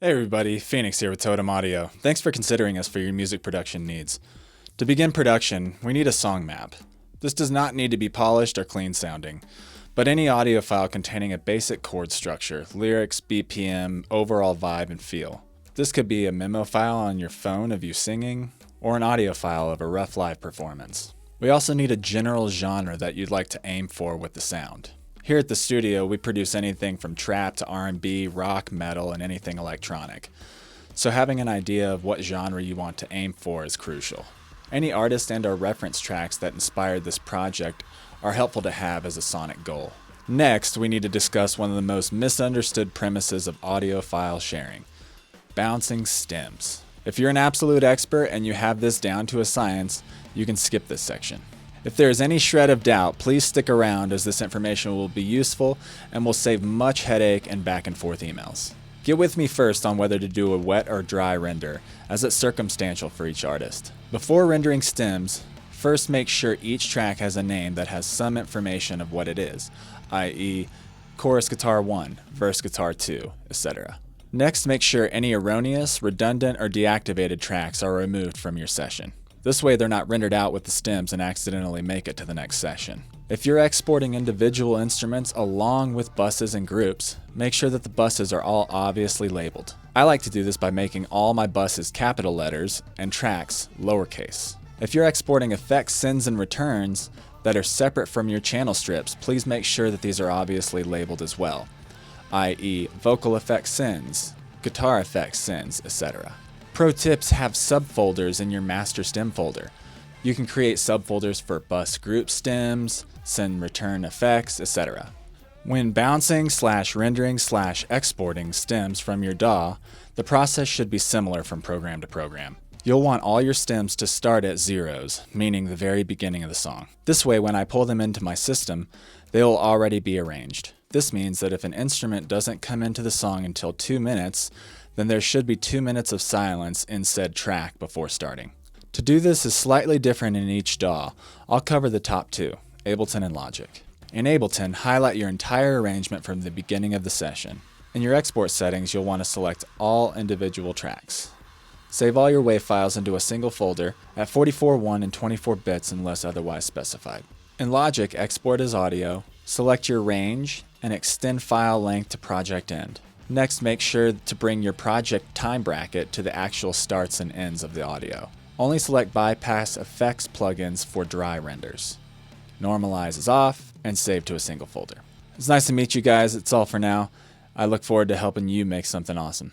Hey everybody, Phoenix here with Totem Audio. Thanks for considering us for your music production needs. To begin production, we need a song map. This does not need to be polished or clean sounding, but any audio file containing a basic chord structure, lyrics, BPM, overall vibe, and feel. This could be a memo file on your phone of you singing, or an audio file of a rough live performance. We also need a general genre that you'd like to aim for with the sound. Here at the studio, we produce anything from trap to R&B, rock, metal, and anything electronic. So having an idea of what genre you want to aim for is crucial. Any artist and/or reference tracks that inspired this project are helpful to have as a sonic goal. Next, we need to discuss one of the most misunderstood premises of audiophile sharing: bouncing stems. If you're an absolute expert and you have this down to a science, you can skip this section. If there is any shred of doubt, please stick around as this information will be useful and will save much headache and back and forth emails. Get with me first on whether to do a wet or dry render, as it's circumstantial for each artist. Before rendering stems, first make sure each track has a name that has some information of what it is, i.e. chorus guitar 1, verse guitar 2, etc. Next, make sure any erroneous, redundant, or deactivated tracks are removed from your session. This way they're not rendered out with the stems and accidentally make it to the next session. If you're exporting individual instruments along with buses and groups, make sure that the buses are all obviously labeled. I like to do this by making all my buses capital letters and tracks lowercase. If you're exporting effects, sends, and returns that are separate from your channel strips, please make sure that these are obviously labeled as well, i.e. vocal effects sends, guitar effects sends, etc. Pro tips: have subfolders in your master stem folder. You can create subfolders for bus group stems, send return effects, etc. When bouncing/rendering/exporting stems from your DAW, the process should be similar from program to program. You'll want all your stems to start at zeros, meaning the very beginning of the song. This way, when I pull them into my system, they will already be arranged. This means that if an instrument doesn't come into the song until 2 minutes, then there should be 2 minutes of silence in said track before starting. To do this is slightly different in each DAW. I'll cover the top two, Ableton and Logic. In Ableton, highlight your entire arrangement from the beginning of the session. In your export settings, you'll want to select all individual tracks. Save all your WAV files into a single folder at 44:1 and 24 bits unless otherwise specified. In Logic, export as audio, select your range, and extend file length to project end. Next, make sure to bring your project time bracket to the actual starts and ends of the audio. Only select bypass effects plugins for dry renders. Normalize is off, and save to a single folder. It's nice to meet you guys. It's all for now. I look forward to helping you make something awesome.